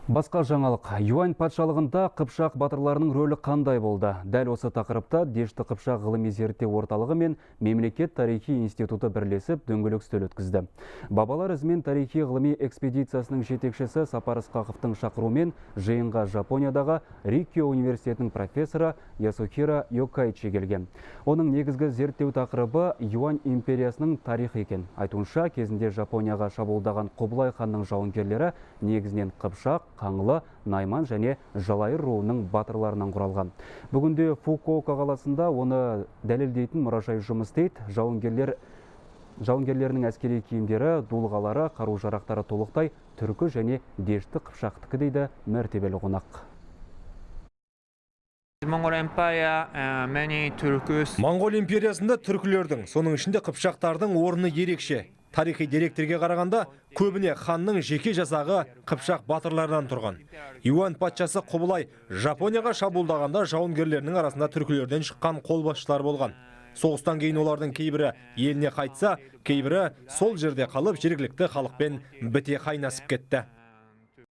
Басқа жаңалық. Юань патшалығында қыпшақ батырларының рөлі қандай болды? Дәл осы тақырыпта Дешті қыпшақ ғылыми зерттеу орталығы мен Мемлекет тарихи институты бірлесіп дөңгелек үстел өткізді. Бабалар ізімен тарихи ғылыми экспедициясының жетекшісі Сапар Ысқақовтың шақыруымен жиынға Жапониядағы Риккио университетінің профессоры Ясухиро Йокайчи келген. Оның негізгі зерттеу тақырыбы Юань империясының тарихы екен. Айтуынша, кезінде Жапонияға шабуылдаған Құбылай ханның жауынгерлері негізінен қыпшақ, Қаңлы, Найман және Жалайыр руының батырларынан құралған. Бүгінде Фукуока қаласында оны дәлелдейтін мұражай жұмыс істейді. Жауынгерлерінің әскери киімдері, дулығалары, қару-жарақтары толықтай түркі және Дешті қыпшақтікі дейді мәртебелі қонақ. Моңғол империясында түркілердің, соның ішінде қыпшақтардың орны ерекше. Тарихи деректерге қарағанда, көбіне ханның жеке жасағы қыпшақ батырларынан тұрған. Юань патшасы Құбылай Жапонияға шабуылдағанда жауынгерлерінің арасында түркілерден шыққан қолбасшылар болған. Соғыстан кейін олардың кейбірі еліне қайтса, кейбірі сол жерде қалып жергілікті халықпен біте қайнасып кетті.